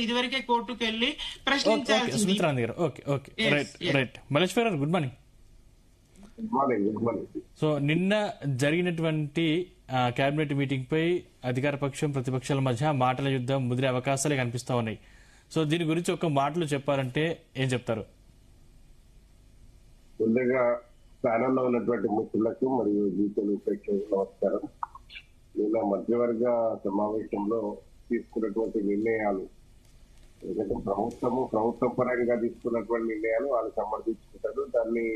ఇదివరకే కోర్టుకు వెళ్ళి ఓకే ప్రశ్నించాల్సింది. సుమిత్రా గారు, okay okay, Yes, right yes. Right. Malleshwar గారు, good morning. Good morning. Good morning. So నిన్న జరిగినటువంటి కేబినెట్ మీటింగ్ పై అధికార పక్షం ప్రతిపక్షాల మధ్య మాటల యుద్ధం ముదిరే అవకాశాలే కనిపిస్తా ఉన్నాయి. సో దీని గురించి ఒక మాటలు చెప్పారంటే ఏం చెప్తారు? ముందుగా స్థానంలో ఉన్నటువంటి మిత్రులకు మరియు జీతలు ప్రేక్షకులకు నమస్కారం. నిన్న మధ్యవర్గ సమావేశంలో తీసుకున్నటువంటి నిర్ణయాలు, ఎందుకంటే ప్రభుత్వం పరంగా తీసుకున్నటువంటి నిర్ణయాలు వాళ్ళు సమర్థించుకుంటారు. దాన్ని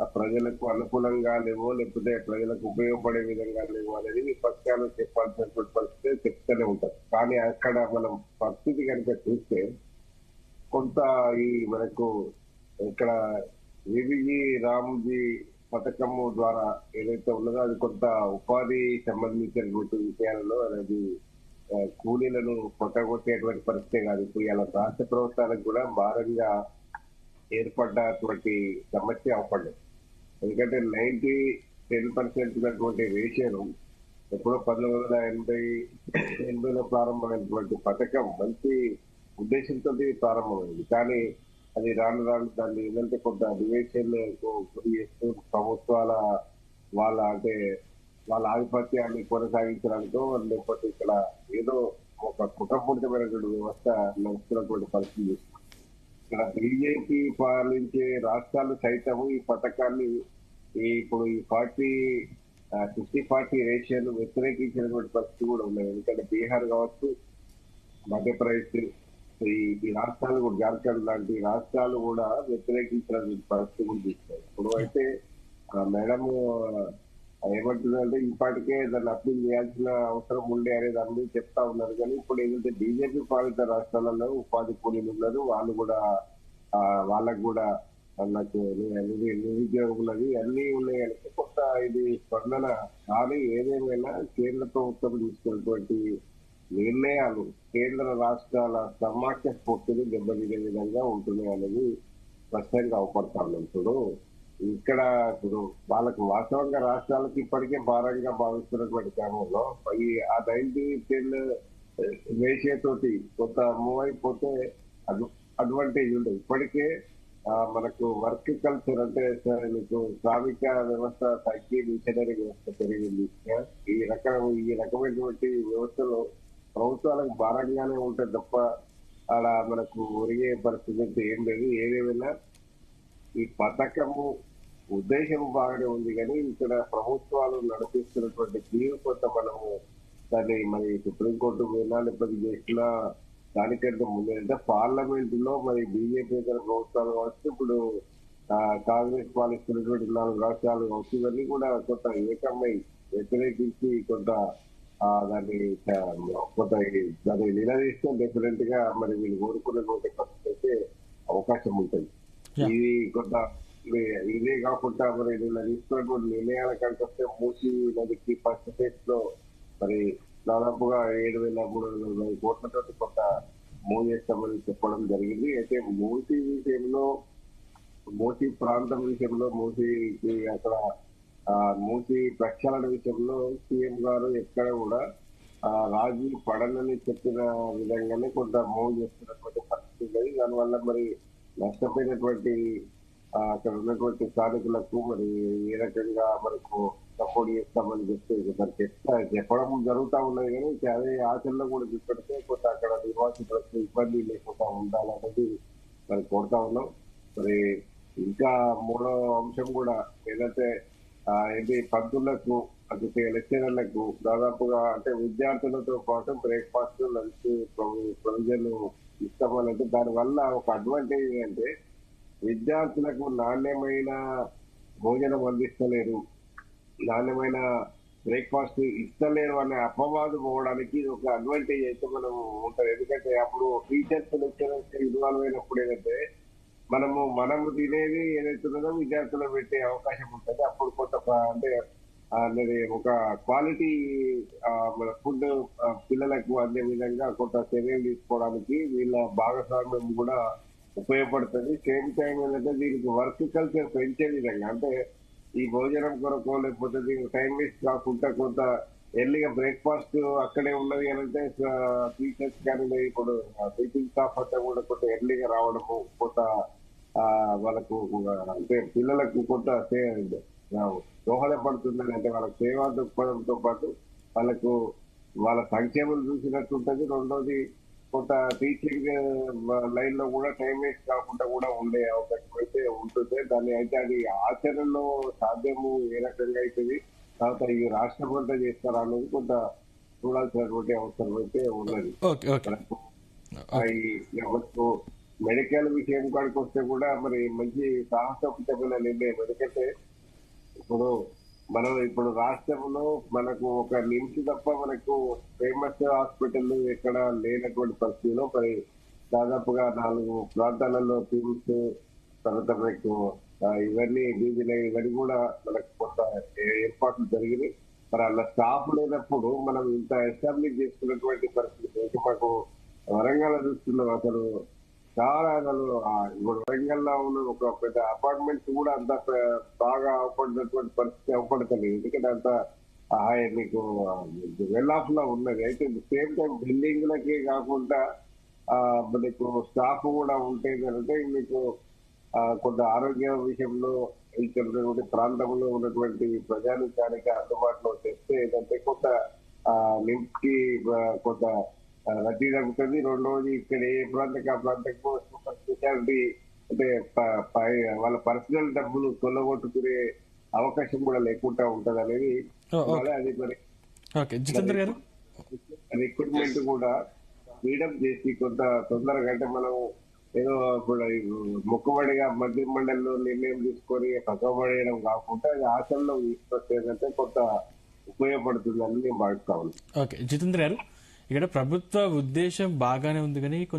ఆ ప్రజలకు అనుకూలంగా లేవో లేకపోతే ప్రజలకు ఉపయోగపడే విధంగా లేవో అనేది విపక్షాలు చెప్పాల్సినటువంటి పరిస్థితి చెప్తూనే ఉంటారు. కానీ అక్కడ మనం పరిస్థితి కనుక చూస్తే కొంత ఈ మనకు ఇక్కడ వివిజీ రామ్జీ పథకము ద్వారా ఏదైతే ఉన్నదో అది కొంత ఉపాధి సంబంధించినటువంటి విషయాలలో అనేది కూలీలను కొట్టగొట్టేటువంటి పరిస్థితి కాదు. ఇప్పుడు ఇలా రాష్ట్ర ప్రభుత్వాలకు కూడా భారంగా ఏర్పడ్డటువంటి సమస్య అవపడ్డది. ఎందుకంటే 10% ఉన్నటువంటి రేషియో ఎప్పుడో 1980లో ప్రారంభమైనటువంటి పథకం మంచి ఉద్దేశంతో ప్రారంభమైంది. కానీ అది రాను రాను దాన్ని ఏంటంటే కొంత డివేషన్ గురి చేస్తూ ప్రభుత్వాల వాళ్ళ ఆధిపత్యాన్ని కొనసాగించడానికో లేకపోతే ఇక్కడ ఏదో ఒక కుట్రపూరితమైనటువంటి వ్యవస్థ నడుస్తున్నటువంటి పరిస్థితి. ఇక్కడ బీజేపీ పాలించే రాష్ట్రాలు సైతము ఈ పథకాన్ని ఇప్పుడు ఈ 60-40 రేషియోను వ్యతిరేకించినటువంటి పరిస్థితి కూడా ఉన్నాయి. ఎందుకంటే బీహార్ కావచ్చు, మధ్యప్రదేశ్, ఈ రాష్ట్రాలు కూడా, జార్ఖండ్ లాంటి రాష్ట్రాలు కూడా వ్యతిరేకించినటువంటి పరిస్థితి కూడా చూస్తారు. ఇప్పుడు అయితే మేడం ఏమంటుందంటే ఇప్పటికే దాన్ని అప్పీల్ చేయాల్సిన అవసరం ఉండే అనేది అందరూ చెప్తా ఉన్నారు. కానీ ఇప్పుడు ఏంటంటే బీజేపీ పాలిత రాష్ట్రాలలో ఉపాధి కూలీలు ఉన్నారు, వాళ్ళు కూడా వాళ్ళకు కూడా నాకు నిరుద్యోగం ఉన్నది, అన్ని ఉన్నాయి. అంటే కొంత ఇది స్పందన. కానీ ఏదేమైనా కేంద్ర ప్రభుత్వం తీసుకున్నటువంటి నిర్ణయాలు కేంద్ర రాష్ట్రాల సమాఖ్య స్ఫూర్తిని దెబ్బతీసే విధంగా ఉంటున్నాయి అనేది స్పష్టంగా అవపడతా ఉన్నాం. ఇప్పుడు వాళ్ళకు వాస్తవంగా రాష్ట్రాలకు ఇప్పటికే భారంగా భావిస్తున్నటువంటి క్రమంలో ఆ 90-10 రేషియో తోటి కొంత మూవ్ అయిపోతే అడ్వాంటేజ్ ఉంటుంది. ఇప్పటికే మనకు వర్క్ కల్చర్ అంటే మీకు శ్రామిక వ్యవస్థ తగ్గి మిషనరీ వ్యవస్థ పెరిగింది. ఈ రకమైనటువంటి వ్యవస్థలో ప్రభుత్వాలకు భారంగానే ఉంటుంది తప్ప అలా మనకు ఒరిగే పరిస్థితి ఏం లేదు. ఏదేమైనా ఈ పథకము ఉద్దేశం బాగానే ఉంది, కానీ ఇక్కడ ప్రభుత్వాలు నడిపిస్తున్నటువంటి తీరు కొంత మనము దాన్ని మరి సుప్రీంకోర్టు వినాలిపది చేసిన దానికంటే ముందు అంటే పార్లమెంట్ లో మరి బీజేపీ ప్రభుత్వాలు కావచ్చు, ఇప్పుడు కాంగ్రెస్ పాలిస్తున్నటువంటి 4 రాష్ట్రాలు కావచ్చు, ఇవన్నీ కూడా కొంత ఏకమై వ్యతిరేకించి కొంత దాన్ని నిలదీస్తే డెఫినెట్ గా మరి వీళ్ళు కోరుకున్నటువంటి పరిస్థితి అవకాశం ఉంటుంది. ఇది కొంత ఇదే కాకుండా మరి నిన్న తీసుకున్నటువంటి నిర్ణయాల కంటే వస్తే మూసీ నదికి ఫస్ట్ ఫేజ్ లో మరి దాదాపుగా 7,320 కోట్లతో కొంత మూవ్ చేస్తామని చెప్పడం జరిగింది. అయితే మూసీ ప్రాంతం విషయంలో అక్కడ మూసీ ప్రక్షాళన విషయంలో సీఎం గారు ఎక్కడ కూడా రాజీ పడనని చెప్పిన విధంగానే కొంత మూవ్ చేస్తున్నటువంటి పరిస్థితి ఉంది. దానివల్ల మరి నష్టపోయినటువంటి అక్కడ ఉన్నటువంటి స్థానికులకు మరి ఏ రకంగా మనకు సపోర్ట్ చేస్తామని చెప్పడం జరుగుతూ ఉన్నది. కానీ అదే ఆచరణలో కూడా చూపెడితే కొంత అక్కడ నిర్వాసితులకు ఇబ్బంది లేకుండా ఉండాలనేది మరి కోరుతా ఉన్నాం. మరి ఇంకా 3వ అంశం కూడా ఏంటంటే పంతులకు అటు లెక్చరర్లకు దాదాపుగా అంటే విద్యార్థులతో పాటు బ్రేక్ఫాస్ట్, లంచ్ ప్రొవిజన్ ఇస్తామనంటే దానివల్ల ఒక అడ్వాంటేజ్ ఏంటంటే విద్యార్థులకు నాణ్యమైన భోజనం అందిస్తలేరు, నాణ్యమైన బ్రేక్ఫాస్ట్ ఇస్తలేరు అనే అపవాదు పోవడానికి ఒక అడ్వాంటేజ్ అయితే మనం ఉంటుంది. ఎందుకంటే అప్పుడు టీచర్స్ లెక్చరర్స్ ఇన్వాల్వ్ అయినప్పుడు ఏంటంటే మనము తినేది ఏదైతుందో విద్యార్థులకు పెట్టే అవకాశం ఉంటుంది. అప్పుడు కొంత అంటే ఒక క్వాలిటీ మన ఫుడ్ పిల్లలకు అందే విధంగా కొంత చర్యలు తీసుకోవడానికి వీళ్ళ భాగస్వామ్యం కూడా ఉపయోగపడుతుంది. సేమ్ టైం ఏంటంటే దీనికి వర్క్ కల్చర్ పెంచే విధంగా అంటే ఈ భోజనం కొరకు లేకపోతే దీనికి టైం వేస్ట్ కాకుండా కొంత ఎర్లీగా బ్రేక్ఫాస్ట్ అక్కడే ఉన్నది అని అంటే టీచర్స్ కానీ ఇప్పుడు టీచింగ్ స్టాఫ్ అంతా కూడా కొంత ఎర్లీగా రావడము కొంత వాళ్ళకు అంటే పిల్లలకు కొంత దోహదపడుతుందని అంటే వాళ్ళకి సేవా దృక్పథంతో పాటు వాళ్ళకు వాళ్ళ సంక్షేమం చూసినట్టుంటది. రెండోది కొంత టీచింగ్ లైన్ లో కూడా టైం వేస్ట్ కాకుండా కూడా ఉండే అవకాశం అయితే ఉంటుంది. దాన్ని అయితే అది ఆచరణలో సాధ్యము ఏ రకంగా అవుతుంది, తర్వాత ఈ రాష్ట్రం అంతా చేస్తారా అనేది కొంత చూడాల్సినటువంటి అవసరం అయితే ఉన్నది. ఓకే ఓకే మనకు మనకు మెడికల్ విషయం కాడికి వస్తే కూడా మరి మంచి సాహసోపేతమైన నిర్ణయం. ఎందుకంటే ఇప్పుడు మనం ఇప్పుడు రాష్ట్రంలో మనకు ఒక నిమ్స్ తప్ప మనకు ఫేమస్ హాస్పిటల్ ఎక్కడ లేనటువంటి పరిస్థితిలో మరి దాదాపుగా 4 ప్రాంతాలలో టిమ్స్, తర్వాత మనకు ఇవన్నీ ఇవన్నీ కూడా మనకు కొంత ఏర్పాట్లు జరిగినాయి. మరి అలా స్టాఫ్ లేనప్పుడు మనం ఇంత ఎస్టాబ్లిష్ చేసుకున్నటువంటి పరిస్థితి మాకు వరంగల్ చూస్తున్నాం. అసలు చాలా అసలు ఇప్పుడు వరంగల్ లో ఉన్న ఒక పెద్ద అపార్ట్మెంట్స్ కూడా అంత బాగా అవపడినటువంటి పరిస్థితి అవపడతలేదు. ఎందుకంటే అంత మీకు వెల్ ఆఫ్ లో ఉన్నది. అయితే సేమ్ టైం బిల్డింగ్ లకే కాకుండా మనకు స్టాఫ్ కూడా ఉంటే అంటే మీకు కొంత ఆరోగ్య విషయంలో ఇక్కడ ఉన్నటువంటి ప్రాంతంలో ఉన్నటువంటి ప్రజానికానికి అందుబాటులో తెస్తే ఏంటంటే కొంత నిమ్స్ కి కొంత రద్దీ తగ్గుతుంది. రెండవది ఇక్కడ ఏ ప్రాంతకి ఆ ప్రాంతకు సూపర్ స్పెషాలిటీ అంటే వాళ్ళ పర్సనల్ డబ్బులు కొల్లగొట్టుకునే అవకాశం కూడా లేకుండా ఉంటది అనేది అది మరి జితేంద్ర గారు రిక్రూట్మెంట్ కూడా ఫ్రీడమ్ చేసి కొంత తొందరగా అంటే మనం ఏదో ఇప్పుడు మొక్కుబడిగా మధ్య మండలిలో నిర్ణయం తీసుకొని పక్కబడేయడం కాకుండా అది ఆచరణలో తీసుకొచ్చేదంటే కొంత ఉపయోగపడుతుందని నేను భావిస్తా ఉన్నాను. ఓకే జితేంద్ర గారు, ఇక్కడ ప్రభుత్వ ఉద్దేశం బాగానే ఉంది కానీ